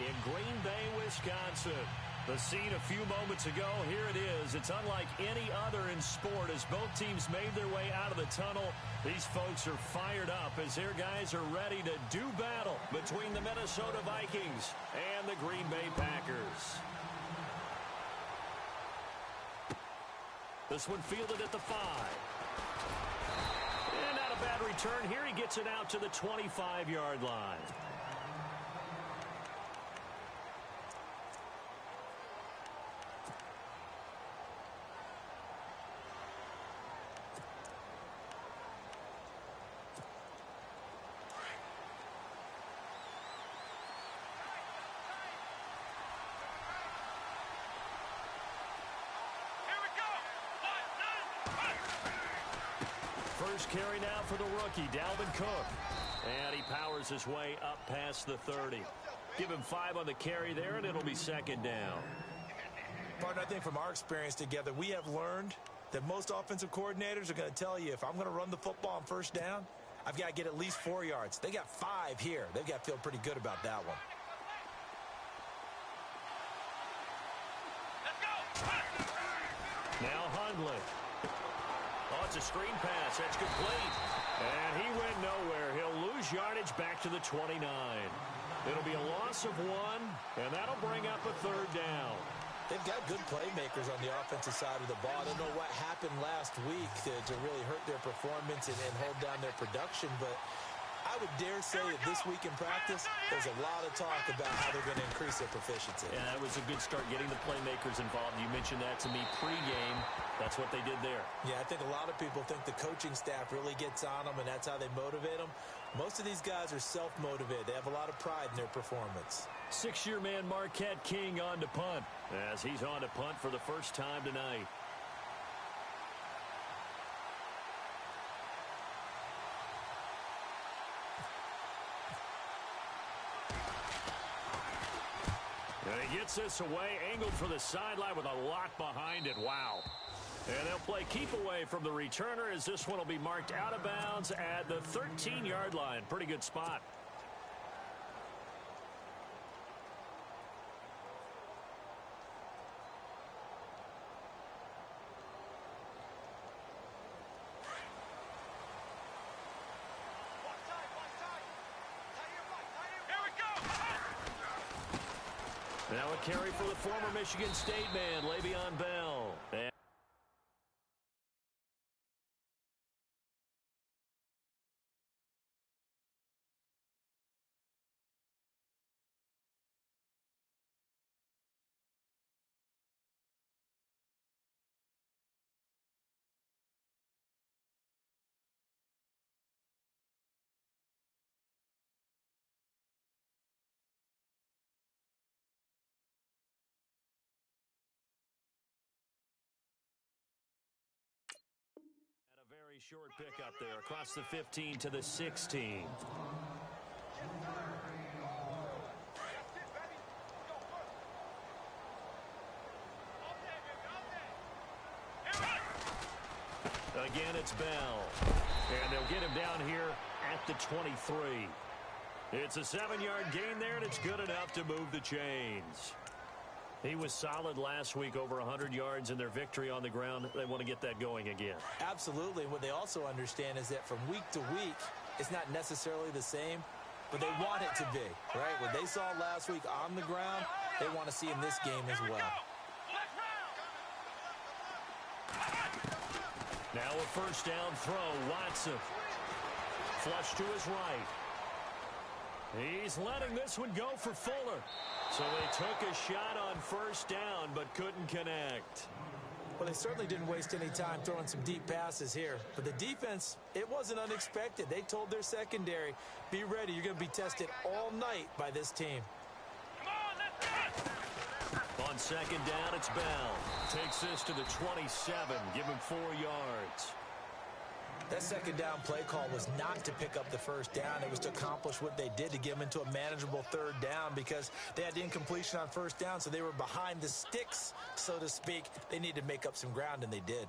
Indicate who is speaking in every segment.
Speaker 1: in Green Bay, Wisconsin. The scene a few moments ago, here it is. It's unlike any other in sport as both teams made their way out of the tunnel. These folks are fired up as their guys are ready to do battle between the Minnesota Vikings and the Green Bay Packers. This one fielded at the 5. And not a bad return here. He gets it out to the 25-yard line. First carry now for the rookie, Dalvin Cook. And he powers his way up past the 30. Give him 5 on the carry there, and it'll be second down.
Speaker 2: Partner, I think from our experience together, we have learned that most offensive coordinators are going to tell you, if I'm going to run the football on first down, I've got to get at least 4 yards. They got 5 here. They've got to feel pretty good about that one.
Speaker 1: Now Hundley. Oh, it's a screen pass. That's complete. And he went nowhere. He'll lose yardage back to the 29. It'll be a loss of 1, and that'll bring up a third down.
Speaker 2: They've got good playmakers on the offensive side of the ball. I don't know what happened last week to really hurt their performance and hold down their production, but I would dare say that this week in practice, there's a lot of talk about how they're going to increase their proficiency.
Speaker 1: Yeah, that was a good start getting the playmakers involved. You mentioned that to me pregame. That's what they did there. Yeah, I think a lot of people think the coaching staff really gets on them, and that's how they motivate them. Most of these guys are self-motivated. They have a lot of pride in their performance. 6-year man Marquette King on to punt, as he's on to punt for the first time tonight. And he gets this away, angled for the sideline with a lot behind it. Wow. And they'll play keep away from the returner as this one will be marked out of bounds at the 13-yard line. Pretty good spot. Now a carry for the former Michigan State man, Le'Veon Bell. And very short pickup there across the 15 to the 16. Again, it's Bell. And they'll get him down here at the 23. It's a 7-yard gain there, and it's good enough to move the chains. He was solid last week, over 100 yards in their victory on the ground. They want to get that going again.
Speaker 2: Absolutely. What they also understand is that from week to week, it's not necessarily the same, but they want it to be, right? What they saw last week on the ground, they want to see in this game as well.
Speaker 1: Now a first down throw, Watson. Flush to his right. He's letting this one go for Fuller. So they took a shot on first down, but couldn't connect.
Speaker 2: Well, they certainly didn't waste any time throwing some deep passes here. But the defense, it wasn't unexpected. They told their secondary, be ready. You're going to be tested all night by this team.
Speaker 1: On second down, it's Bell. Takes this to the 27. Give him 4 yards.
Speaker 2: That second down play call was not to pick up the first down. It was to accomplish what they did, to get them into a manageable third down, because they had the incompletion on first down, so they were behind the sticks, so to speak. They needed to make up some ground, and they did.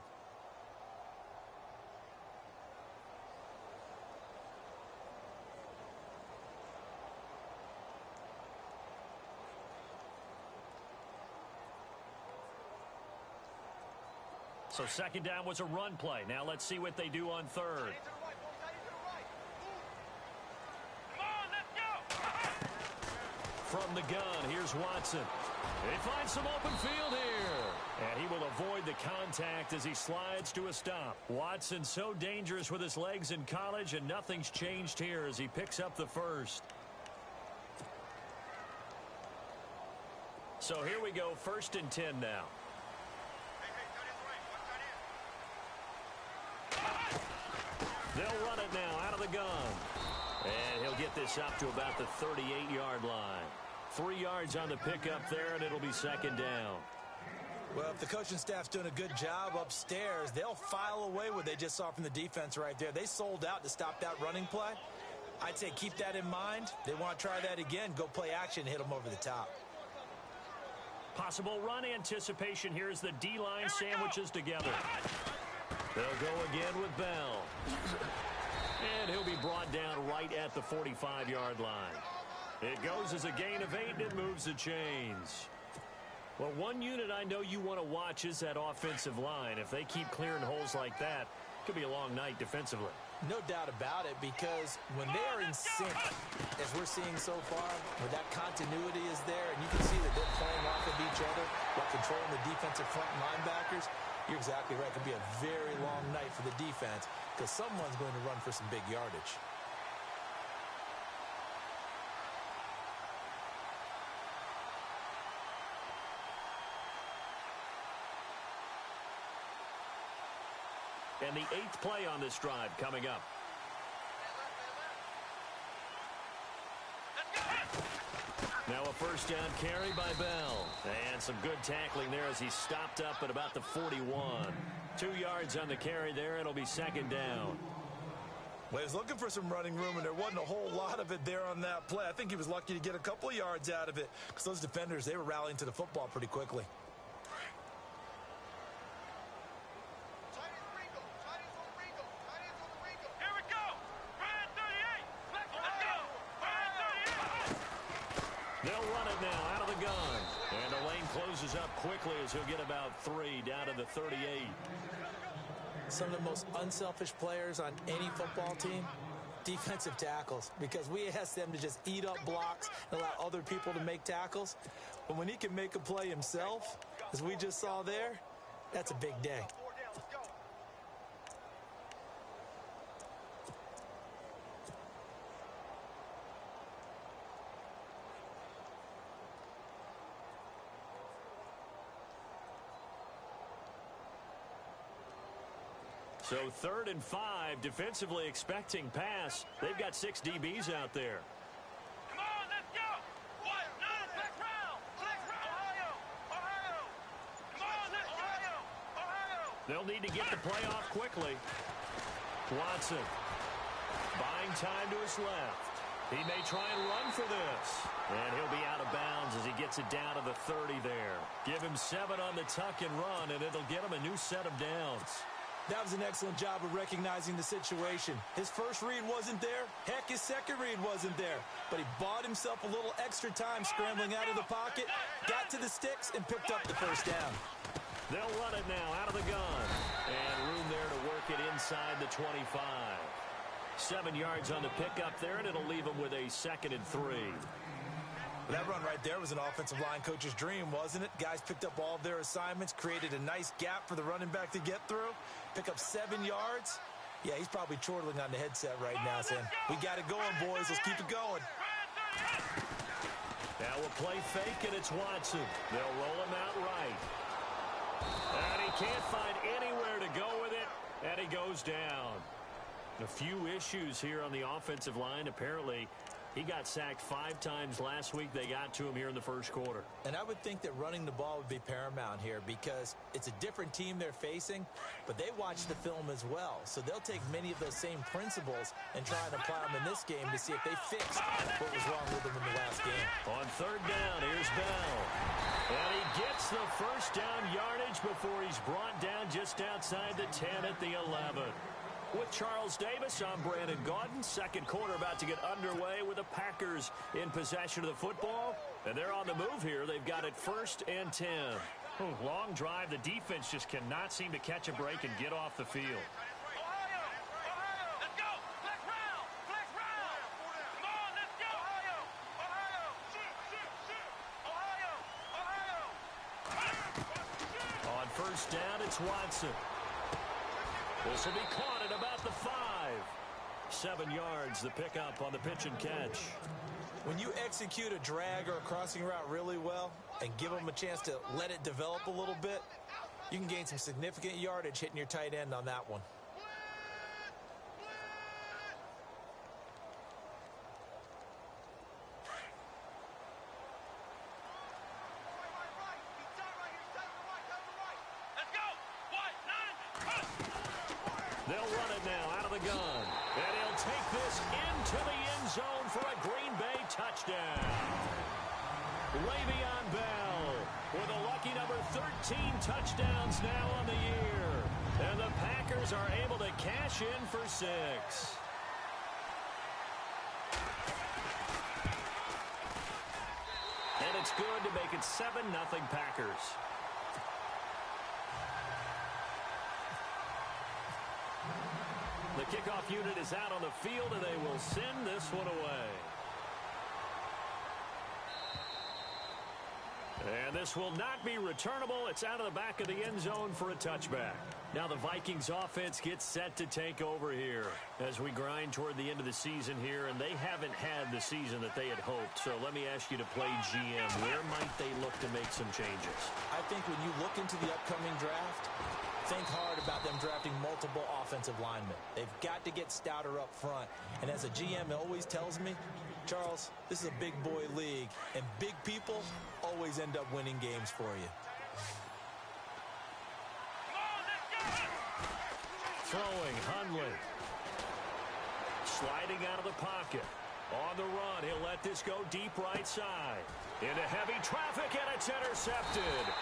Speaker 3: So second down was a run play. Now let's see what they do on third. From the gun, here's Watson. He finds some open field here. And he will avoid the contact as he slides to a stop. Watson so dangerous with his legs in college, and nothing's changed here as he picks up the first. So here we go, 1st and 10 now. They'll run it now out of the gun. And he'll get this up to about the 38-yard line. 3 yards on the pickup there, and it'll be second down.
Speaker 2: Well, if the coaching staff's doing a good job upstairs, they'll file away what they just saw from the defense right there. They sold out to stop that running play. I'd say keep that in mind. They want to try that again. Go play action, hit them over the top.
Speaker 3: Possible run anticipation here as the D-line sandwiches together. They'll go again with Bell. And he'll be brought down right at the 45-yard line. It goes as a gain of 8, and it moves the chains. Well, one unit I know you want to watch is that offensive line. If they keep clearing holes like that, it could be a long night defensively.
Speaker 2: No doubt about it, because when they are in sync, as we're seeing so far, where that continuity is there, and you can see that they're playing off of each other while controlling the defensive front linebackers, you're exactly right. It could be a very long night for the defense because someone's going to run for some big yardage.
Speaker 3: And the 8th play on this drive coming up. Now a first down carry by Bell. And some good tackling there as he stopped up at about the 41. 2 yards on the carry there. It'll be second down.
Speaker 2: Well, he was looking for some running room, and there wasn't a whole lot of it there on that play. I think he was lucky to get a couple of yards out of it because those defenders, they were rallying to the football pretty quickly.
Speaker 3: They'll run it now out of the gun. And the lane closes up quickly as he'll get about 3 down to the 38.
Speaker 2: Some of the most unselfish players on any football team, defensive tackles, because we ask them to just eat up blocks and allow other people to make tackles. But when he can make a play himself, as we just saw there, that's a big day.
Speaker 3: So 3rd and 5, defensively expecting pass. They've got 6 DBs out there.
Speaker 4: Come on, let's go! Back round! Ohio! Come on, let's go! Ohio!
Speaker 3: They'll need to get the play off quickly. Watson buying time to his left. He may try and run for this. And he'll be out of bounds as he gets it down to the 30 there. Give him 7 on the tuck and run, and it'll get him a new set of downs.
Speaker 2: That was an excellent job of recognizing the situation. His first read wasn't there. Heck, his second read wasn't there. But he bought himself a little extra time scrambling out of the pocket, got to the sticks, and picked up the first down.
Speaker 3: They'll run it now out of the gun. And room there to work it inside the 25. 7 yards on the pickup there, and it'll leave him with a 2nd and 3.
Speaker 2: That run right there was an offensive line coach's dream, wasn't it? Guys picked up all of their assignments, created a nice gap for the running back to get through, pick up 7 yards. Yeah, he's probably chortling on the headset right now saying, we got it going, boys. Let's keep it going.
Speaker 3: Now we'll play fake, and it's Watson. They'll roll him out right. And he can't find anywhere to go with it, and he goes down. A few issues here on the offensive line. Apparently, he got sacked 5 times last week. They got to him here in the first quarter.
Speaker 2: And I would think that running the ball would be paramount here because it's a different team they're facing, but they watch the film as well. So they'll take many of those same principles and try and apply them in this game to see if they fixed what was wrong with them in the last game.
Speaker 3: On 3rd down, here's Bell. And he gets the first down yardage before he's brought down just outside the 10 at the 11. With Charles Davis, I'm Brandon Gaudin. Second quarter about to get underway with the Packers in possession of the football. And they're on the move here. They've got it 1st and 10. Long drive. The defense just cannot seem to catch a break and get off the field.
Speaker 4: Ohio! Ohio! Let's go! Flex round! Flex round! Come on, let's go! Ohio! Ohio! Ohio! Ohio!
Speaker 3: On first down, it's Watson. This will be caught at about the 5. 7 yards, the pickup on the pitch and catch.
Speaker 2: When you execute a drag or a crossing route really well and give them a chance to let it develop a little bit, you can gain some significant yardage hitting your tight end on that one.
Speaker 4: Let's go! White, 9,
Speaker 3: They'll run it now out of the gun. And he'll take this into the end zone for a Green Bay touchdown. Le'Veon Bell with a lucky number 13 touchdowns now on the year. And the Packers are able to cash in for 6. And it's good to make it 7-0 Packers. The kickoff unit is out on the field, and they will send this one away. And this will not be returnable. It's out of the back of the end zone for a touchback. Now the Vikings offense gets set to take over here as we grind toward the end of the season here, and they haven't had the season that they had hoped. So let me ask you to play GM. Where might they look to make some changes?
Speaker 2: I think when you look into the upcoming draft, think hard about them drafting multiple offensive linemen. They've got to get stouter up front. And as a GM always tells me, Charles, this is a big boy league, and big people always end up winning games for you.
Speaker 3: Throwing, Hundley. Sliding out of the pocket. On the run, he'll let this go deep right side. Into heavy traffic, and it's intercepted.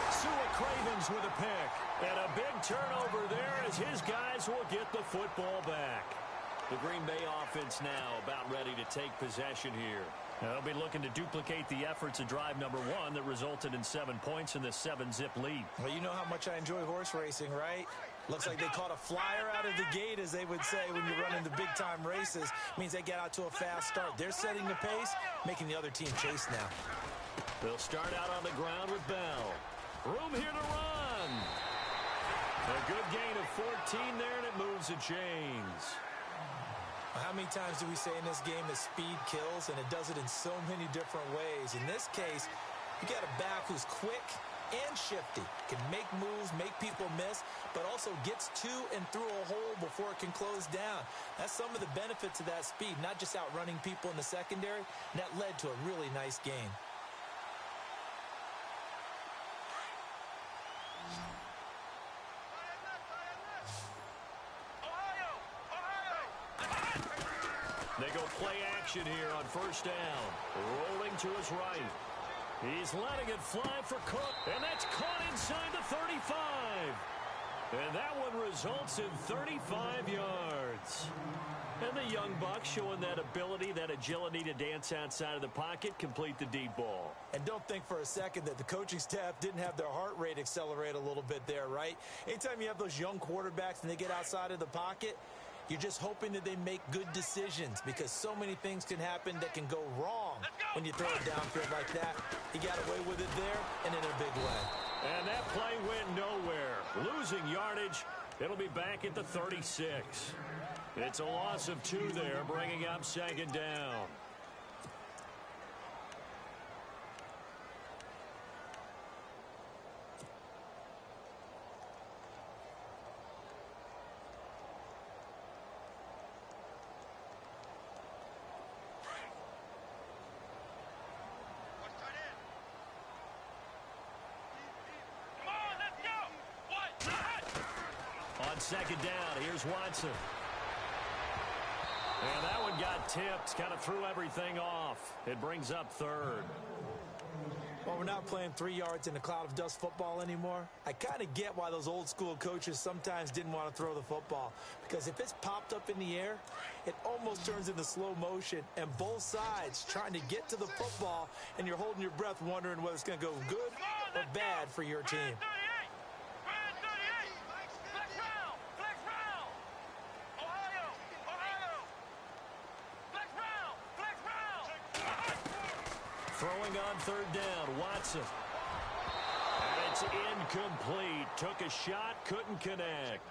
Speaker 3: Sua Cravens with a pick. And a big turnover there as his guys will get the football back. The Green Bay offense now about ready to take possession here. They'll be looking to duplicate the efforts of drive number 1 that resulted in 7 points in the 7-zip lead.
Speaker 2: Well, you know how much I enjoy horse racing, right? Looks like they caught a flyer out of the gate, as they would say when you're running the big-time races. Means they get out to a fast start. They're setting the pace, making the other team chase now.
Speaker 3: They'll start out on the ground with Bell. Room here to run. A good gain of 14 there, and it moves the chains.
Speaker 2: How many times do we say in this game that speed kills, and it does it in so many different ways? In this case, you got a back who's quick and shifty, can make moves, make people miss, but also gets to and through a hole before it can close down. That's some of the benefits of that speed, not just outrunning people in the secondary, and that led to a really nice gain.
Speaker 3: They go play action here on first down. Rolling to his right. He's letting it fly for Cook, and that's caught inside the 35. And that one results in 35 yards. And the young Bucks showing that ability, that agility to dance outside of the pocket, complete the deep ball.
Speaker 2: And don't think for a second that the coaching staff didn't have their heart rate accelerate a little bit there, right? Anytime you have those young quarterbacks and they get outside of the pocket, you're just hoping that they make good decisions, because so many things can happen that can go wrong when you throw it downfield like that. He got away with it there and in a big way.
Speaker 3: And that play went nowhere. Losing yardage. It'll be back at the 36. It's a loss of 2 there, bringing up second down. On second down, here's Watson. And that one got tipped, kind of threw everything off. It brings up third.
Speaker 2: Well, we're not playing 3 yards in a cloud of dust football anymore. I kind of get why those old school coaches sometimes didn't want to throw the football, because if it's popped up in the air, it almost turns into slow motion, and both sides trying to get to the football, and you're holding your breath wondering whether it's going to go good or bad for your team.
Speaker 3: Throwing on third down, Watson. And it's incomplete. Took a shot, couldn't connect.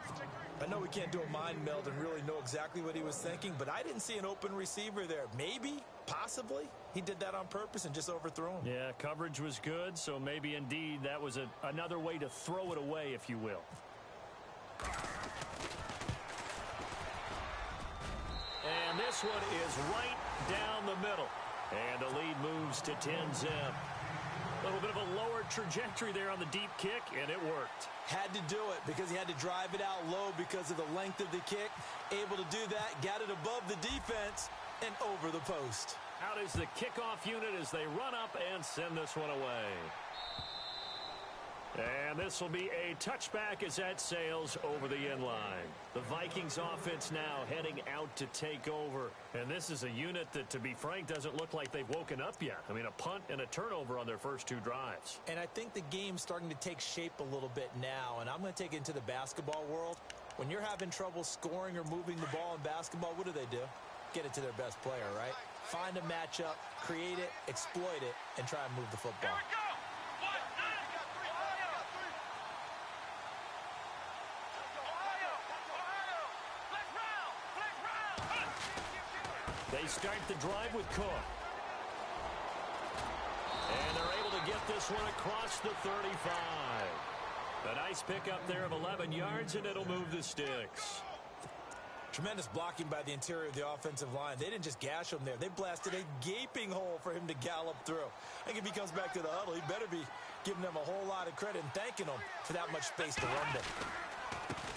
Speaker 2: I know we can't do a mind meld and really know exactly what he was thinking, but I didn't see an open receiver there. Maybe, possibly, he did that on purpose and just overthrew him.
Speaker 3: Yeah, coverage was good, so maybe indeed that was another way to throw it away, if you will. And this one is right down the middle. And the lead moves to 10-zip. A little bit of a lower trajectory there on the deep kick, and it worked.
Speaker 2: Had to do it because he had to drive it out low because of the length of the kick. Able to do that, got it above the defense, and over the post.
Speaker 3: Out is the kickoff unit as they run up and send this one away. And this will be a touchback as that sails over the end line. The Vikings offense now heading out to take over. And this is a unit that, to be frank, doesn't look like they've woken up yet. I mean, a punt and a turnover on their first two drives.
Speaker 2: And I think the game's starting to take shape a little bit now. And I'm going to take it into the basketball world. When you're having trouble scoring or moving the ball in basketball, what do? Get it to their best player, right? Find a matchup, create it, exploit it, and try and move the football.
Speaker 3: They start the drive with Cook. And they're able to get this one across the 35. A nice pickup there of 11 yards, and it'll move the sticks.
Speaker 2: Tremendous blocking by the interior of the offensive line. They didn't just gash him there. They blasted a gaping hole for him to gallop through. I think if he comes back to the huddle, he better be giving them a whole lot of credit and thanking them for that much space to rumble.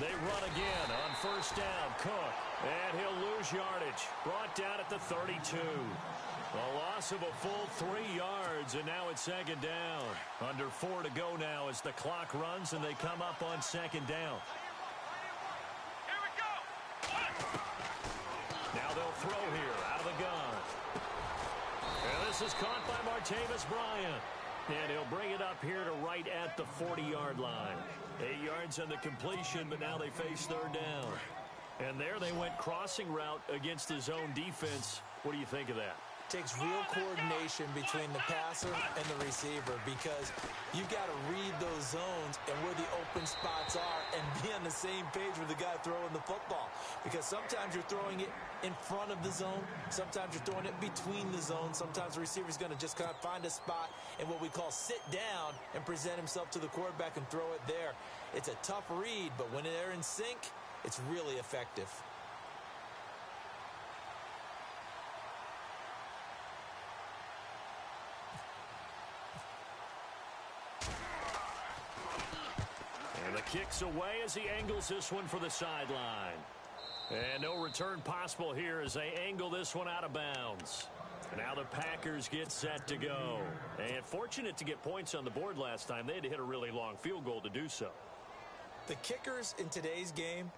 Speaker 3: They run again on first down. Cook. And he'll lose yardage. Brought down at the 32. A loss of a full 3 yards, and now it's second down. Under 4 to go now as the clock runs, and they come up on second down.
Speaker 4: Here we go.
Speaker 3: Now they'll throw here out of the gun. And this is caught by Martavis Bryant. And he'll bring it up here to right at the 40-yard line. 8 yards on the completion, but now they face third down. And there they went crossing route against his own defense. What do you think of that?
Speaker 2: Takes real coordination between the passer and the receiver because you've got to read those zones and where the open spots are and be on the same page with the guy throwing the football. Because sometimes you're throwing it in front of the zone. Sometimes you're throwing it between the zones. Sometimes the receiver's going to just kind of find a spot and what we call sit down and present himself to the quarterback and throw it there. It's a tough read, but when they're in sync, it's really effective.
Speaker 3: And the kick's away as he angles this one for the sideline. And no return possible here as they angle this one out of bounds. Now the Packers get set to go. And fortunate to get points on the board last time. They had to hit a really long field goal to do so.
Speaker 2: The kickers in today's game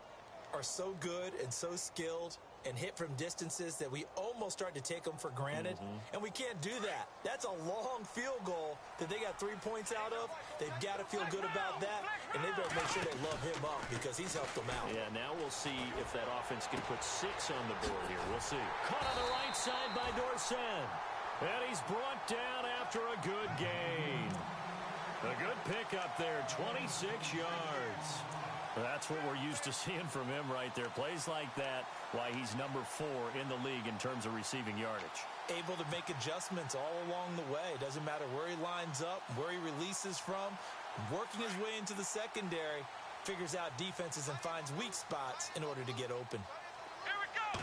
Speaker 2: are so good and so skilled and hit from distances that we almost start to take them for granted. And we can't do that. That's a long field goal that they got 3 points out of. They've got to feel good about that, and they better make sure they love him up because he's helped them out.
Speaker 3: Yeah, now we'll see if that offense can put 6 on the board here. We'll see. Caught on the right side by Dorsett. And he's brought down after a good gain. A good pickup there, 26 yards. That's what we're used to seeing from him right there. Plays like that, why he's number 4 in the league in terms of receiving yardage.
Speaker 2: Able to make adjustments all along the way. Doesn't matter where he lines up, where he releases from. Working his way into the secondary, figures out defenses and finds weak spots in order to get open.
Speaker 4: Here we go.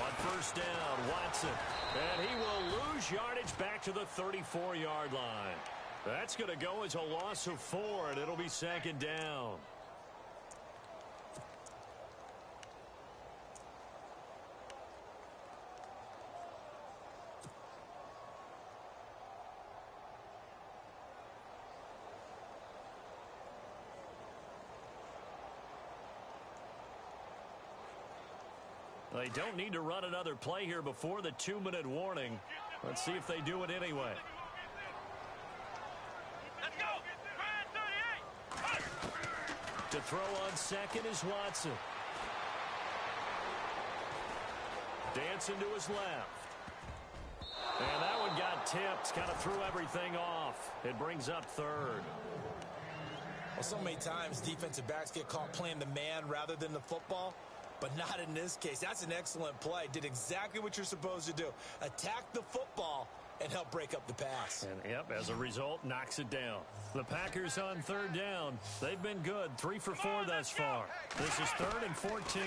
Speaker 3: On first down, Watson. And he will lose yardage back to the 34-yard line. That's going to go as a loss of 4, and it'll be second down. They don't need to run another play here before the 2-minute warning. Let's see if they do it anyway. To throw on second is Watson. Dancing to his left. And that one got tipped. Kind of threw everything off. It brings up third.
Speaker 2: Well, so many times defensive backs get caught playing the man rather than the football, but not in this case. That's an excellent play. Did exactly what you're supposed to do. Attack the football and help break up the pass.
Speaker 3: And, yep, as a result, knocks it down. The Packers on third down. They've been good. 3 for 4 thus far. This is 3rd and 14.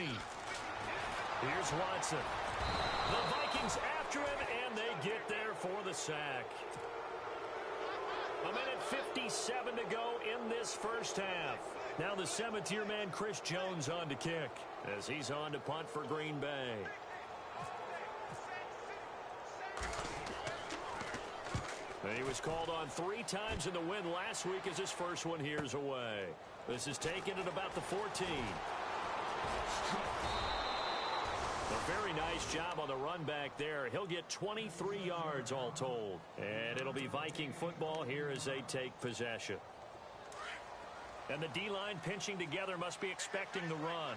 Speaker 3: Here's Watson. The Vikings after him, and they get there for the sack. 1:57 to go in this first half. Now the 7th-year man Chris Jones on to kick as he's on to punt for Green Bay. He was called on 3 times in the win last week as his first one here's away. This is taken at about the 14. A very nice job on the run back there. He'll get 23 yards all told. And it'll be Viking football here as they take possession. And the D-line pinching together must be expecting the run.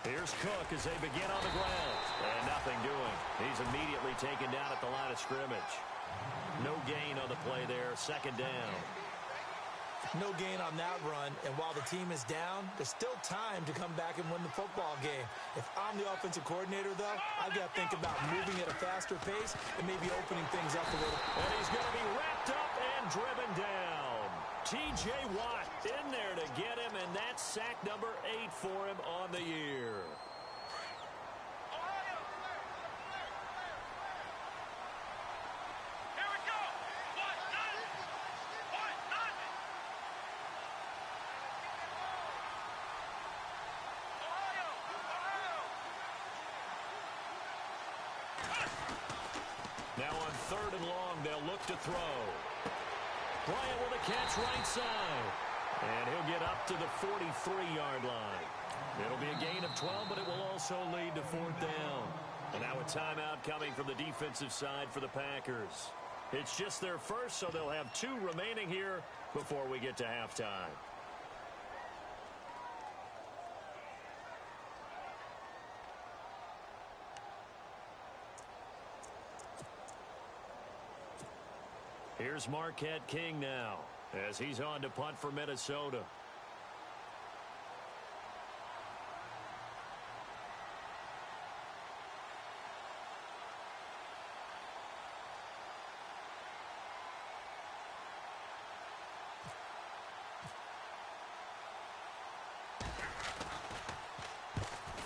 Speaker 3: Here's Cook as they begin on the ground. And nothing doing. He's immediately taken down at the line of scrimmage. No gain on the play there. 2nd down.
Speaker 2: No gain on that run, and while the team is down, there's still time to come back and win the football game. If I'm the offensive coordinator, though, I've got to think about moving at a faster pace and maybe opening things up a little.
Speaker 3: And he's going to be wrapped up and driven down. T.J. Watt in there to get him, and that's sack number 8 for him on the year. Now on 3rd and long, they'll look to throw. Bryant with a catch right side. And he'll get up to the 43-yard line. It'll be a gain of 12, but it will also lead to 4th down. And now a timeout coming from the defensive side for the Packers. It's just their first, so they'll have 2 remaining here before we get to halftime. Here's Marquette King now as he's on to punt for Minnesota.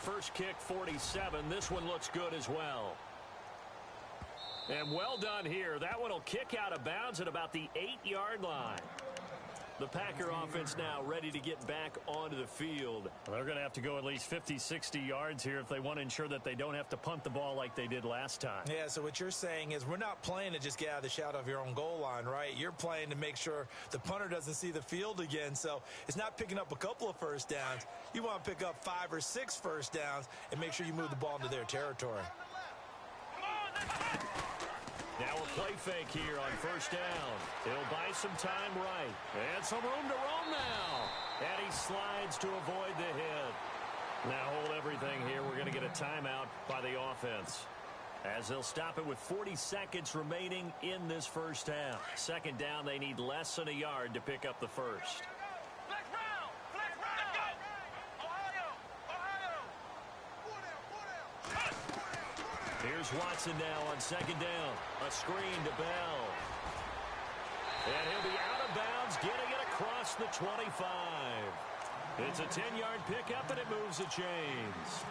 Speaker 3: First kick 47. This one looks good as well. And well done here. That one will kick out of bounds at about the 8-yard line. The Packer offense now ready to get back onto the field. They're going to have to go at least 50, 60 yards here if they want to ensure that they don't have to punt the ball like they did last time.
Speaker 2: Yeah, so what you're saying is we're not playing to just get out of the shadow of your own goal line, right? You're playing to make sure the punter doesn't see the field again. So it's not picking up a couple of first downs. You want to pick up 5 or 6 first downs and make sure you move the ball into their territory.
Speaker 3: Now a play fake here on 1st down. He'll buy some time right. And some room to roam now. And he slides to avoid the hit. Now hold everything here. We're going to get a timeout by the offense. As they'll stop it with 40 seconds remaining in this first half. 2nd down, they need less than a yard to pick up the first. Here's Watson now on 2nd down. A screen to Bell. And he'll be out of bounds, getting it across the 25. It's a 10-yard pickup, and it moves the chains.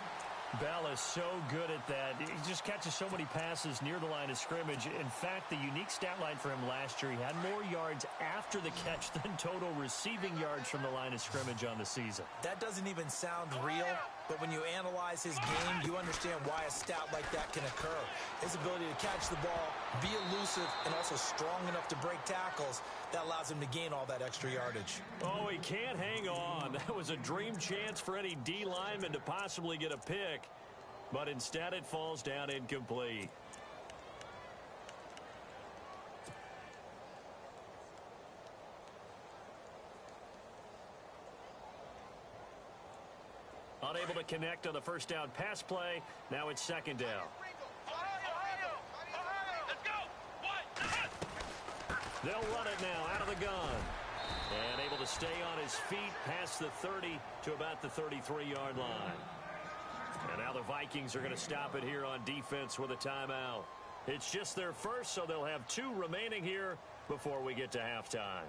Speaker 3: Bell is so good at that. He just catches so many passes near the line of scrimmage. In fact, the unique stat line for him last year, he had more yards after the catch than total receiving yards from the line of scrimmage on the season.
Speaker 2: That doesn't even sound real, but when you analyze his game, you understand why a stat like that can occur. His ability to catch the ball, be elusive, and also strong enough to break tackles, that allows him to gain all that extra yardage.
Speaker 3: Oh, he can't hang on. That was a dream chance for any D lineman to possibly get a pick, but instead it falls down incomplete. connect on the first down pass play. Now it's second down.
Speaker 4: Let's go.
Speaker 3: They'll run it now out of the gun. And able to stay on his feet past the 30 to about the 33-yard line. And now the Vikings are going to stop it here on defense with a timeout. It's just their first, so they'll have 2 remaining here before we get to halftime.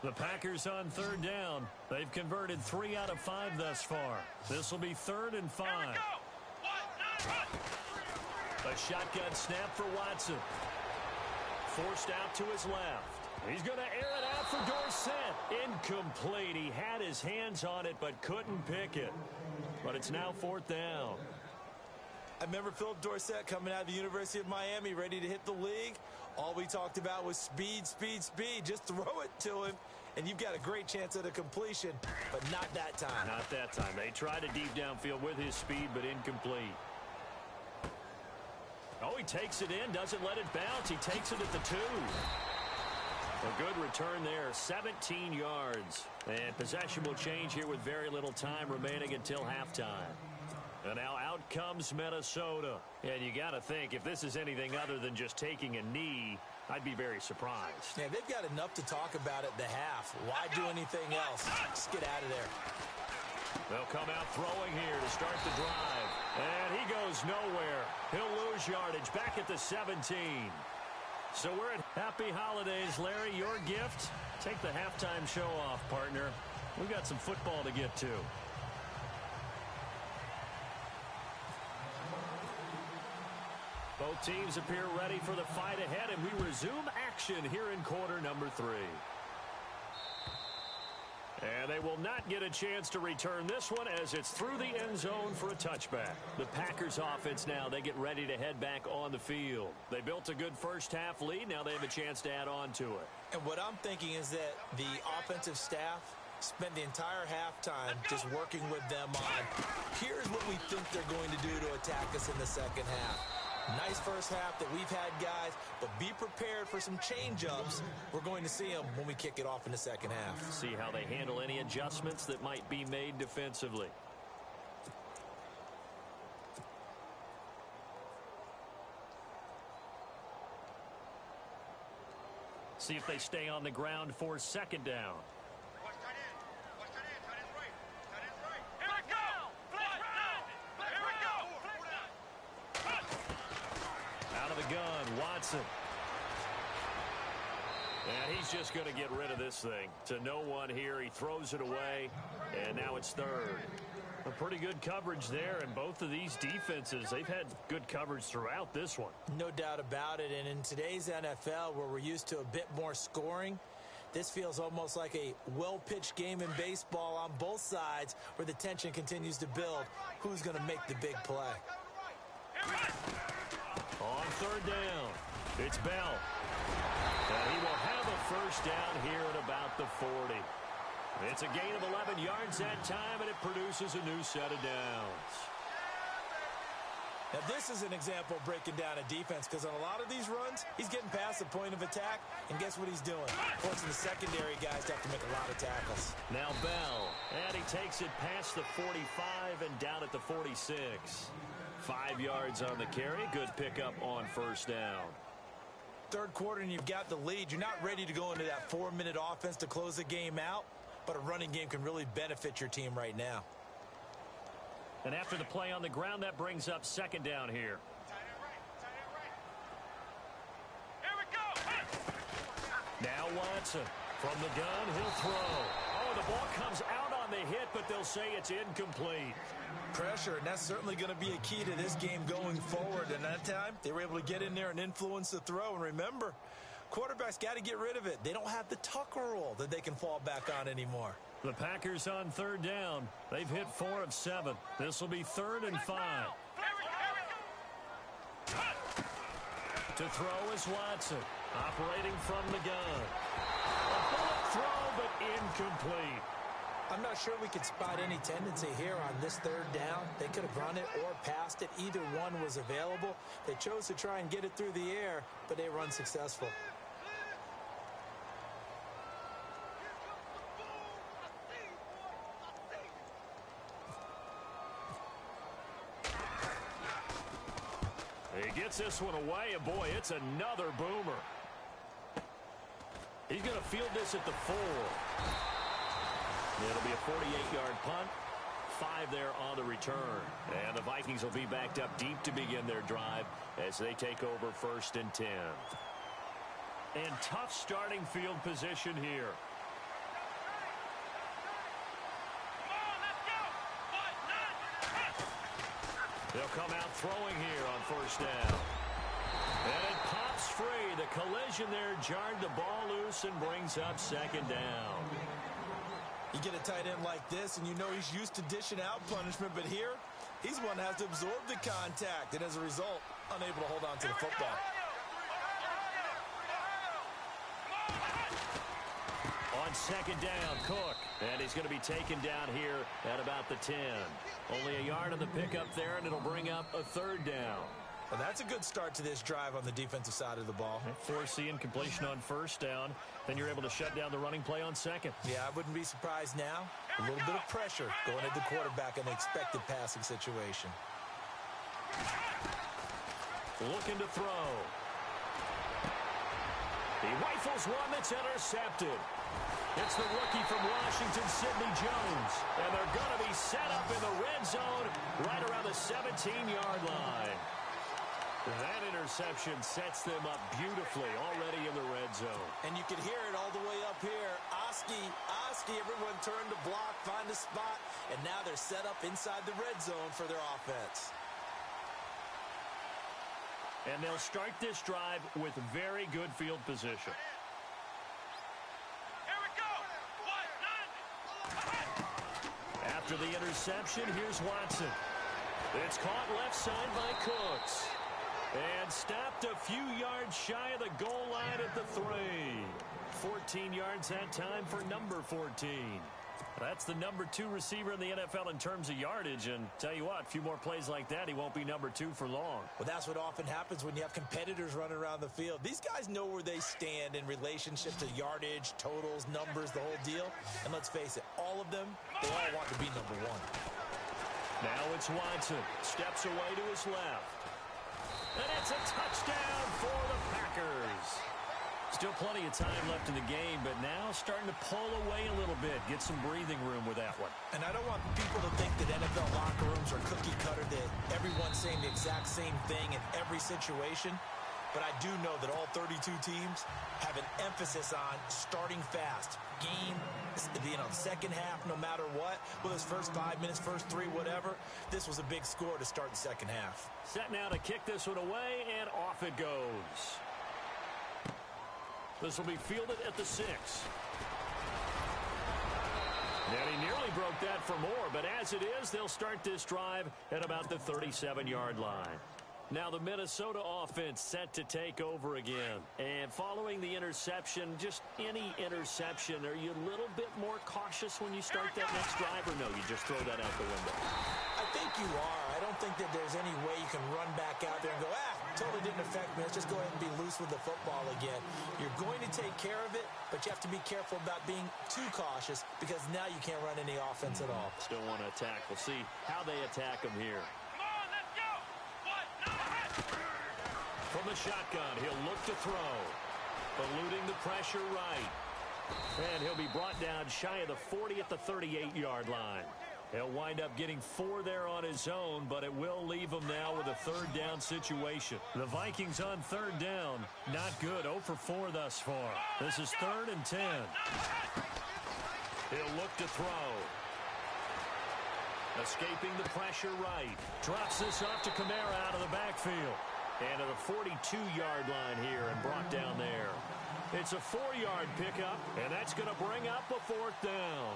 Speaker 3: The Packers on third down. They've converted 3 out of 5 thus far. This will be 3rd and 5. A shotgun snap for Watson. Forced out to his left. He's going to air it out for Dorsett. Incomplete. He had his hands on it but couldn't pick it. But it's now 4th down.
Speaker 2: I remember Philip Dorsett coming out of the University of Miami ready to hit the league. All we talked about was speed, speed, speed. Just throw it to him, and you've got a great chance at a completion, but not that time.
Speaker 3: Not that time. They tried a deep downfield with his speed, but incomplete. Oh, he takes it in, doesn't let it bounce. He takes it at the 2. A good return there, 17 yards. And possession will change here with very little time remaining until halftime. And now out comes Minnesota. And you got to think, if this is anything other than just taking a knee, I'd be very surprised.
Speaker 2: Yeah, they've got enough to talk about at the half. Why do anything else? Just get out of there.
Speaker 3: They'll come out throwing here to start the drive. And he goes nowhere. He'll lose yardage back at the 17. So we're at Happy Holidays, Larry. Your gift? Take the halftime show off, partner. We've got some football to get to. Both teams appear ready for the fight ahead, and we resume action here in quarter number 3. And they will not get a chance to return this one as it's through the end zone for a touchback. The Packers offense now, they get ready to head back on the field. They built a good first half lead. Now they have a chance to add on to it.
Speaker 2: And what I'm thinking is that the offensive staff spent the entire halftime just working with them on, here's what we think they're going to do to attack us in the second half. Nice first half that we've had, guys, but be prepared for some change-ups. We're going to see them when we kick it off in the second half.
Speaker 3: See how they handle any adjustments that might be made defensively. See if they stay on the ground for second down. Gun, Watson. And he's just going to get rid of this thing. To no one here. He throws it away, and now it's 3rd. A pretty good coverage there, and both of these defenses, they've had good coverage throughout this one.
Speaker 2: No doubt about it, and in today's NFL, where we're used to a bit more scoring, this feels almost like a well-pitched game in baseball on both sides where the tension continues to build. Who's going to make the big play?
Speaker 3: On 3rd down, it's Bell. And he will have a first down here at about the 40. It's a gain of 11 yards that time, and it produces a new set of downs.
Speaker 2: Now, this is an example of breaking down a defense, because on a lot of these runs, he's getting past the point of attack, and guess what he's doing? Forcing the secondary guys to have to make a lot of tackles.
Speaker 3: Now Bell, and he takes it past the 45 and down at the 46. 5 yards on the carry. Good pickup on first down.
Speaker 2: 3rd quarter and you've got the lead. You're not ready to go into that 4-minute offense to close the game out, but a running game can really benefit your team right now.
Speaker 3: And after the play on the ground, that brings up second down here.
Speaker 4: Here we go.
Speaker 3: Now Watson from the gun. He'll throw. Oh, the ball comes out on the hit, but they'll say it's incomplete.
Speaker 2: Pressure, and that's certainly going to be a key to this game going forward. And that time, they were able to get in there and influence the throw. And remember, quarterbacks got to get rid of it. They don't have the Tucker rule that they can fall back on anymore.
Speaker 3: The Packers on 3rd down. They've hit 4 of 7. This will be 3rd and 5. To throw is Watson, operating from the gun. A bullet throw, but incomplete.
Speaker 2: I'm not sure we could spot any tendency here on this 3rd down. They could have run it or passed it. Either one was available. They chose to try and get it through the air, but they were unsuccessful.
Speaker 3: gets this one away, and boy, it's another boomer. He's going to field this at the 4. It'll be a 48-yard punt. 5 there on the return. And the Vikings will be backed up deep to begin their drive as they take over 1st and 10. And tough starting field position here. They'll come out throwing here on 1st down. And it pops free. The collision there jarred the ball loose and brings up 2nd down.
Speaker 2: You get a tight end like this, and you know he's used to dishing out punishment, but here, he's one that has to absorb the contact, and as a result, unable to hold on to the football.
Speaker 3: On 2nd down, Cook. And he's going to be taken down here at about the 10. Only a yard on the pickup there, and it'll bring up a 3rd down.
Speaker 2: Well, that's a good start to this drive on the defensive side of the ball.
Speaker 3: Forcing completion on 1st down. Then you're able to shut down the running play on 2nd.
Speaker 2: Yeah, I wouldn't be surprised now. A little bit of pressure going at the quarterback in the expected passing situation.
Speaker 3: Looking to throw. He rifles one that's intercepted. It's the rookie from Washington, Sidney Jones. And they're going to be set up in the red zone right around the 17-yard line. That interception sets them up beautifully already in the red zone.
Speaker 2: And you can hear it all the way up here. Oski, everyone turned to block, find a spot, and now they're set up inside the red zone for their offense.
Speaker 3: And they'll start this drive with very good field position.
Speaker 4: Here we go.
Speaker 3: After the interception, here's Watson. It's caught left side by Cooks. And stopped a few yards shy of the goal line at the 3. 14 yards that time for number 14. That's the number 2 receiver in the NFL in terms of yardage. And tell you what, a few more plays like that, he won't be number 2 for long.
Speaker 2: Well, that's what often happens when you have competitors running around the field. These guys know where they stand in relationship to yardage, totals, numbers, the whole deal. And let's face it, all of them, they all want to be number 1.
Speaker 3: Now it's Watson. Steps away to his left. And it's a touchdown for the Packers. Still plenty of time left in the game, but now starting to pull away a little bit. Get some breathing room with that one.
Speaker 2: And I don't want people to think that NFL locker rooms are cookie cutter, that everyone's saying the exact same thing in every situation. But I do know that all 32 teams have an emphasis on starting fast. Game, the second half, no matter what. Whether it's first 5 minutes, first 3, whatever. This was a big score to start the second half.
Speaker 3: Set now to kick this one away, and off it goes. This will be fielded at the 6. And he nearly broke that for more, but as it is, they'll start this drive at about the 37-yard line. Now the Minnesota offense set to take over again. And following the interception, just any interception, are you a little bit more cautious when you start that next drive, or no, you just throw that out the window?
Speaker 2: I think you are. I don't think that there's any way you can run back out there and go, totally didn't affect me. Let's just go ahead and be loose with the football again. You're going to take care of it, but you have to be careful about being too cautious because now you can't run any offense at all.
Speaker 3: Still want to attack. We'll see how they attack them here. From the shotgun, he'll look to throw. Eluding the pressure right. And he'll be brought down shy of the 40 at the 38-yard line. He'll wind up getting 4 there on his own, but it will leave him now with a 3rd down situation. The Vikings on 3rd down, not good. 0 for 4 thus far. This is 3rd and 10. He'll look to throw. Escaping the pressure right. Drops this off to Kamara out of the backfield. And to the 42-yard line here and brought down there. It's a 4-yard pickup, and that's going to bring up a 4th down.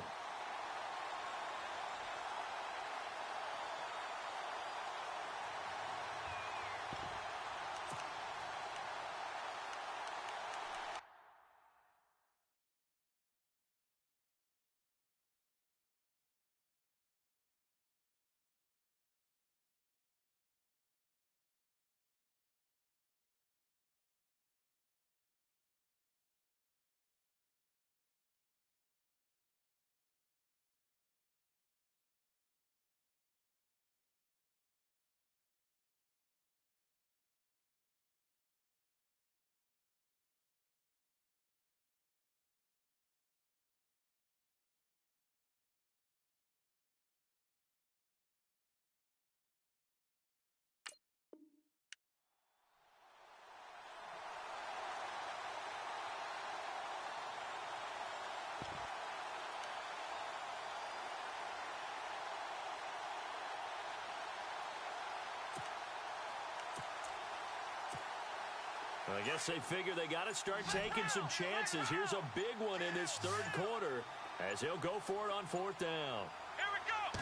Speaker 3: I guess they figure they got to start taking some chances. Here's a big one in this third quarter as he'll go for it on fourth down.
Speaker 4: Here we go.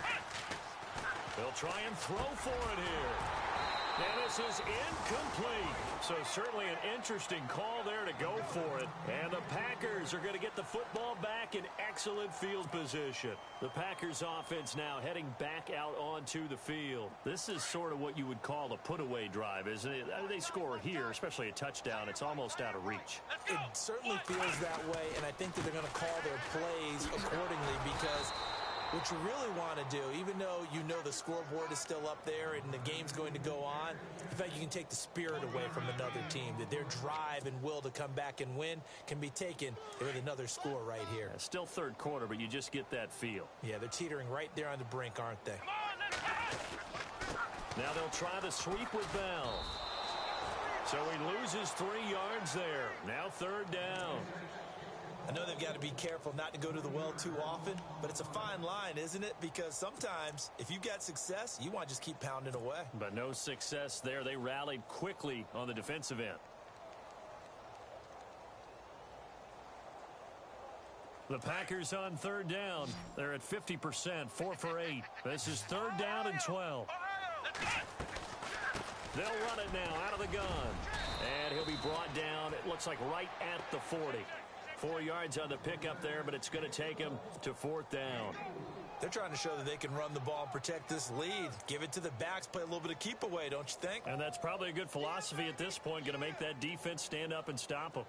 Speaker 3: They'll try and throw for it here. And this is incomplete. So certainly an interesting call there to go for it. And the Packers are going to get the football back in excellent field position. The Packers offense now heading back out onto the field. This is sort of what you would call a put-away drive, isn't it? They score here, especially a touchdown. It's almost out of reach.
Speaker 2: It certainly feels that way, and I think that they're going to call their plays accordingly because what you really want to do, even though you know the scoreboard is still up there and the game's going to go on, in fact, you can take the spirit away from another team, that their drive and will to come back and win can be taken with another score right here.
Speaker 3: Yeah, still third quarter, but you just get that feel.
Speaker 2: Yeah, they're teetering right there on the brink, aren't they?
Speaker 4: Come on, let's go.
Speaker 3: Now they'll try the sweep with Bell. So he loses 3 yards there. Now third down.
Speaker 2: I know they've got to be careful not to go to the well too often, but it's a fine line, isn't it? Because sometimes if you've got success, you want to just keep pounding away.
Speaker 3: But no success there. They rallied quickly on the defensive end. The Packers on third down. They're at 50%, 4 for 8. This is third down and 12. They'll run it now out of the gun. And he'll be brought down, it looks like right at the 40. 4 yards on the pickup there, but it's going to take him to fourth down.
Speaker 2: They're trying to show that they can run the ball and protect this lead. Give it to the backs, play a little bit of keep away, don't you think?
Speaker 3: And that's probably a good philosophy at this point, going to make that defense stand up and stop them.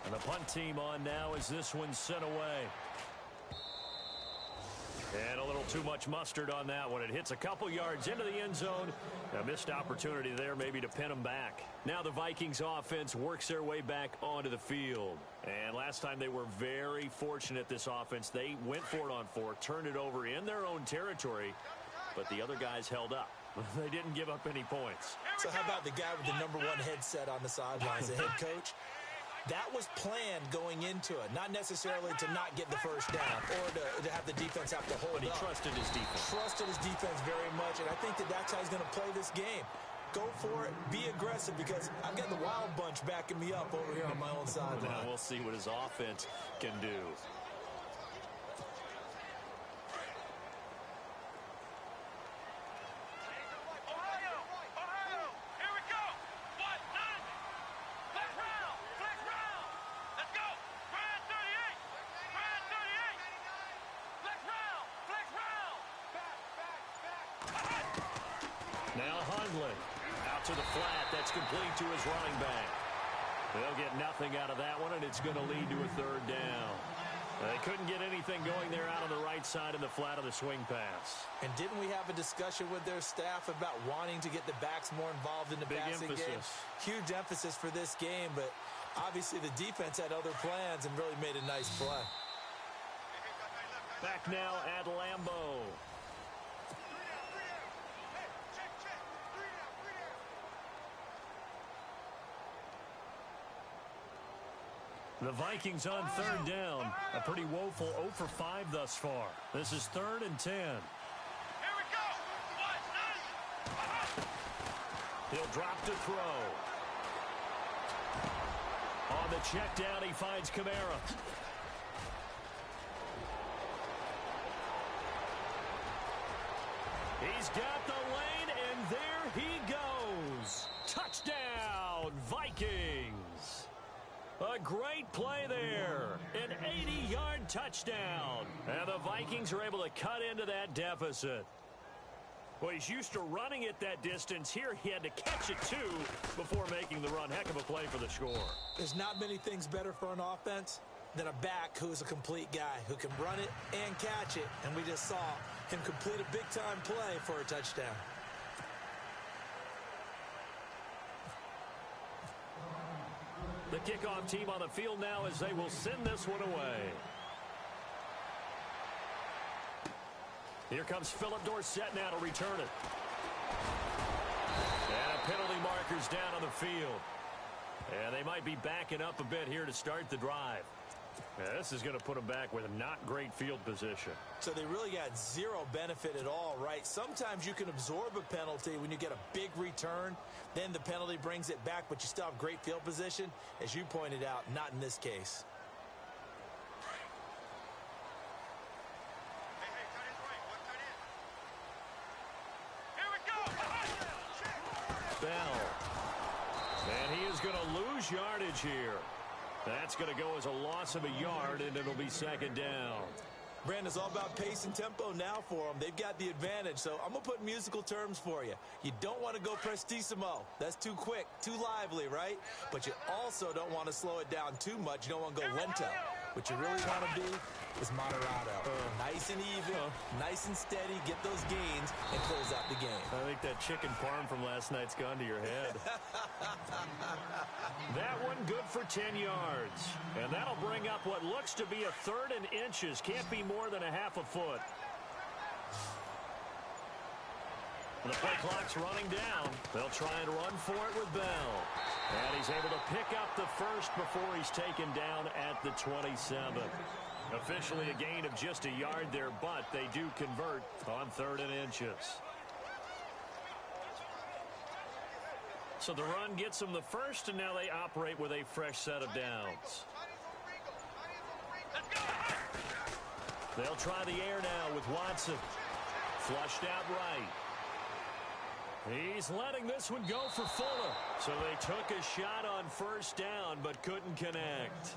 Speaker 3: And the punt team on now as this one's sent away. And a little too much mustard on that one. It hits a couple yards into the end zone. A missed opportunity there maybe to pin them back. Now the Vikings offense works their way back onto the field. And last time they were very fortunate, this offense. They went for it on 4, turned it over in their own territory, but the other guys held up. They didn't give up any points.
Speaker 2: So how about the guy with the #1 headset on the sidelines, the head coach? That was planned going into it, not necessarily to not get the first down or to have the defense have to hold
Speaker 3: But he
Speaker 2: up.
Speaker 3: trusted his defense.
Speaker 2: Trusted his defense very much, and I think that that's how he's going to play this game. Go for it, be aggressive, because I've got the wild bunch backing me up over here on my own sideline.
Speaker 3: Now we'll see what his offense can do. To the flat, that's complete to his running back. They'll get nothing out of that one, and it's going to lead to a third down. They couldn't get anything going there out on the right side in the flat of the swing pass.
Speaker 2: And didn't we have a discussion with their staff about wanting to get the backs more involved in the passing game? Huge emphasis for this game, but obviously the defense had other plans and really made a nice play.
Speaker 3: Back now at Lambeau. The Vikings on third down. A pretty woeful 0 for 5 thus far. This is 3rd and 10.
Speaker 4: Here we go.
Speaker 3: He'll drop to throw. On the check down, he finds Kamara. He's got the lane, and there he goes. Touchdown, Vikings. A great play there. An 80-yard touchdown. And the Vikings are able to cut into that deficit. Well, he's used to running it that distance. Here he had to catch it, too, before making the run. Heck of a play for the score.
Speaker 2: There's not many things better for an offense than a back who is a complete guy, who can run it and catch it. And we just saw him complete a big-time play for a touchdown.
Speaker 3: The kickoff team on the field now as they will send this one away. Here comes Philip Dorsett now to return it. And a penalty marker's down on the field. And they might be backing up a bit here to start the drive. Yeah, this is going to put them back with not great field position.
Speaker 2: So they really got zero benefit at all, right? Sometimes you can absorb a penalty when you get a big return. Then the penalty brings it back, but you still have great field position. As you pointed out, not in this case.
Speaker 3: Bell. And he is going to lose yardage here. That's going to go as a loss of a yard, and it'll be second down.
Speaker 2: Brandon, it's all about pace and tempo now for them. They've got the advantage, so I'm going to put musical terms for you. You don't want to go prestissimo. That's too quick, too lively, right? But you also don't want to slow it down too much. You don't want to go lento. What you really want to be is moderato. Nice and even, nice and steady, get those gains, and close out the game.
Speaker 3: I think that chicken parm from last night's gone to your head. That one good for 10 yards. And that'll bring up what looks to be a 3rd and inches. Can't be more than a half a foot. The play clock's running down. They'll try and run for it with Bell. And he's able to pick up the first before he's taken down at the 27. Officially a gain of just a yard there, but they do convert on 3rd and inches. So the run gets them the first, and now they operate with a fresh set of downs. They'll try the air now with Watson. Flushed out right. He's letting this one go for Fuller. So they took a shot on first down, but couldn't connect.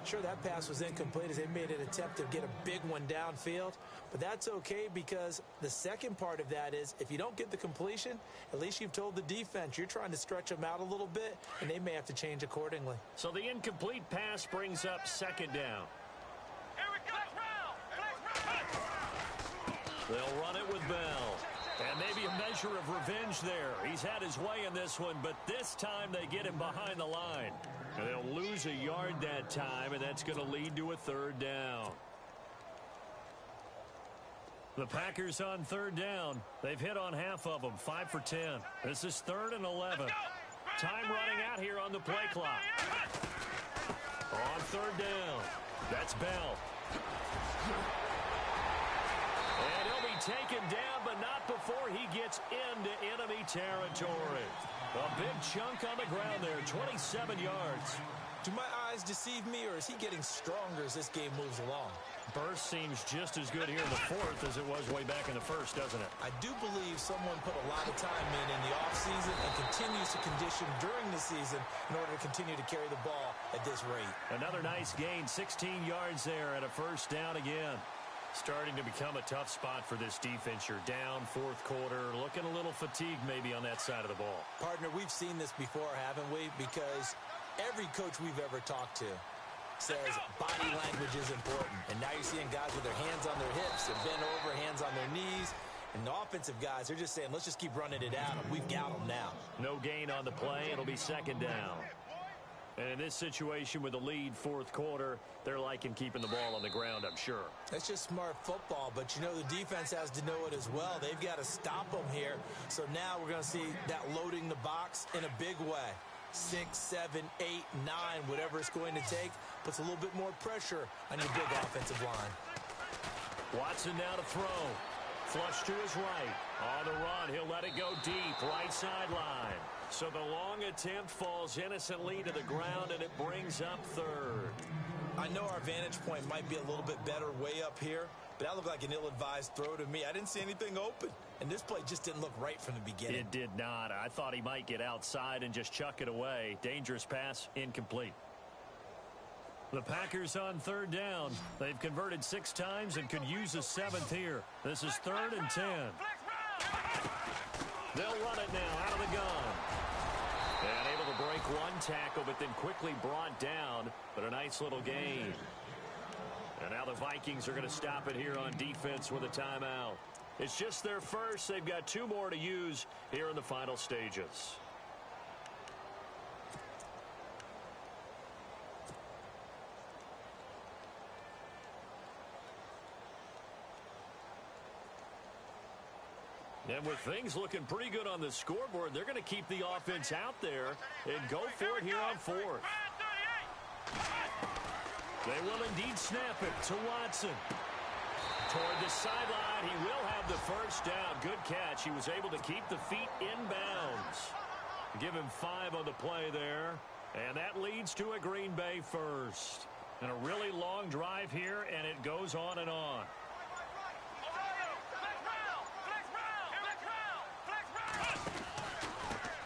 Speaker 2: Sure, that pass was incomplete as they made an attempt to get a big one downfield. But that's okay because the second part of that is if you don't get the completion, at least you've told the defense you're trying to stretch them out a little bit, and they may have to change accordingly.
Speaker 3: So the incomplete pass brings up second down.
Speaker 4: Here we go.
Speaker 3: They'll run it with Bell. And maybe a measure of revenge there. He's had his way in this one, but this time they get him behind the line. And they'll lose a yard that time, and that's going to lead to a 3rd down. The Packers on 3rd down. They've hit on half of them, 5 for 10. This is 3rd and 11. Time running out here on the play clock. On 3rd down. That's Bell. And he'll be taken down, but not before he gets into enemy territory. A big chunk on the ground there, 27 yards.
Speaker 2: Do my eyes deceive me, or is he getting stronger as this game moves along?
Speaker 3: Burst seems just as good here in the 4th as it was way back in the 1st, doesn't it?
Speaker 2: I do believe someone put a lot of time in the offseason and continues to condition during the season in order to continue to carry the ball at this rate.
Speaker 3: Another nice gain, 16 yards there and a first down again. Starting to become a tough spot for this defense. You're down 4th quarter, looking a little fatigued maybe on that side of the ball.
Speaker 2: Partner, we've seen this before, haven't we? Because every coach we've ever talked to says body language is important. And now you're seeing guys with their hands on their hips and bent over, hands on their knees. And the offensive guys, they're just saying, let's just keep running it out. We've got them now.
Speaker 3: No gain on the play. It'll be second down. And in this situation with the lead 4th quarter, they're liking keeping the ball on the ground, I'm sure.
Speaker 2: That's just smart football, but you know the defense has to know it as well. They've got to stop them here. So now we're going to see that loading the box in a big way. 6, 7, 8, 9, whatever it's going to take, puts a little bit more pressure on your big offensive line.
Speaker 3: Watson now to throw. Flush to his right. On the run, he'll let it go deep, right sideline. So the long attempt falls innocently to the ground, and it brings up 3rd.
Speaker 2: I know our vantage point might be a little bit better way up here, but that looked like an ill-advised throw to me. I didn't see anything open, and this play just didn't look right from the beginning.
Speaker 3: It did not. I thought he might get outside and just chuck it away. Dangerous pass, incomplete. The Packers on 3rd down. They've converted 6 times and could use a 7th here. This is 3rd and 10. They'll run it now out of the gun. And able to break one tackle, but then quickly brought down. But a nice little gain. And now the Vikings are going to stop it here on defense with a timeout. It's just their first. They've got 2 more to use here in the final stages. And with things looking pretty good on the scoreboard, they're going to keep the offense out there and go for it here on 4th. They will indeed snap it to Watson. Toward the sideline, he will have the first down. Good catch. He was able to keep the feet in bounds. Give him 5 on the play there. And that leads to a Green Bay first. And a really long drive here, and it goes on and on.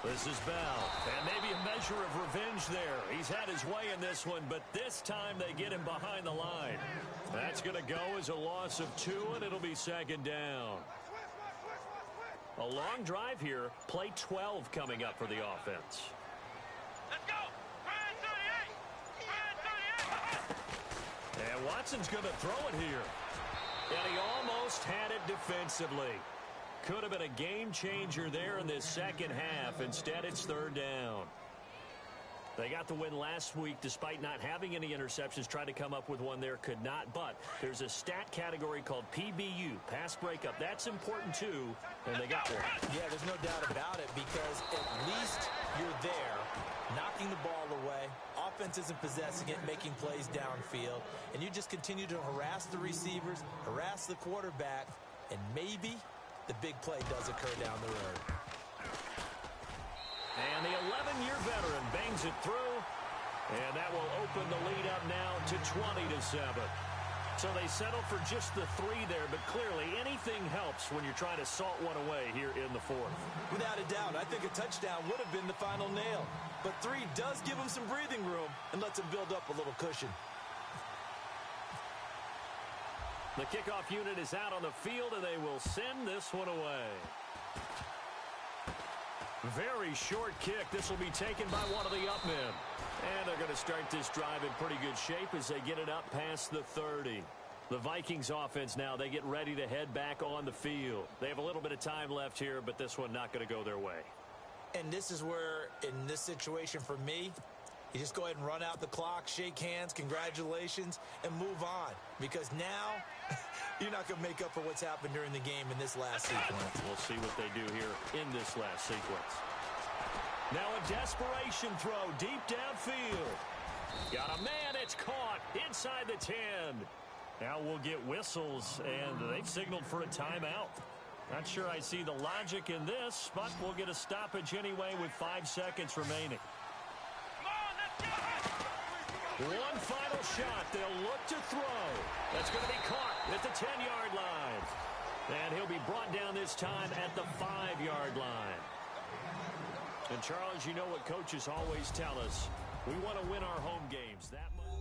Speaker 3: This is Bell, and maybe a measure of revenge there. He's had his way in this one, but this time they get him behind the line. That's going to go as a loss of 2, and it'll be second down. A long drive here. Play 12 coming up for the offense.
Speaker 4: Let's go!
Speaker 3: And Watson's going to throw it here. And he almost had it defensively. Could have been a game changer there in this second half. Instead, it's third down. They got the win last week despite not having any interceptions. Tried to come up with one there, could not. But there's a stat category called PBU, pass breakup. That's important too, and they got one.
Speaker 2: Yeah, there's no doubt about it, because at least you're there, knocking the ball away. Offense isn't possessing it, making plays downfield. And you just continue to harass the receivers, harass the quarterback, and maybe the big play does occur down the road.
Speaker 3: And the 11-year veteran bangs it through. And that will open the lead up now to 20-7. So they settle for just the 3 there, but clearly anything helps when you're trying to salt one away here in the fourth.
Speaker 2: Without a doubt, I think a touchdown would have been the final nail. But 3 does give them some breathing room and lets them build up a little cushion.
Speaker 3: The kickoff unit is out on the field, and they will send this one away. Very short kick. This will be taken by one of the up men. And they're going to start this drive in pretty good shape as they get it up past the 30. The Vikings offense now, they get ready to head back on the field. They have a little bit of time left here, but this one not going to go their way.
Speaker 2: And this is where, in this situation for me, you just go ahead and run out the clock, shake hands, congratulations, and move on. Because now, you're not going to make up for what's happened during the game in this last sequence.
Speaker 3: We'll see what they do here in this last sequence. Now a desperation throw deep downfield. Got a man, it's caught inside the 10. Now we'll get whistles, and they've signaled for a timeout. Not sure I see the logic in this, but we'll get a stoppage anyway with 5 seconds remaining. One final shot. They'll look to throw. That's going to be caught at the 10-yard line. And he'll be brought down this time at the 5-yard line. And, Charles, you know what coaches always tell us. We want to win our home games. That much.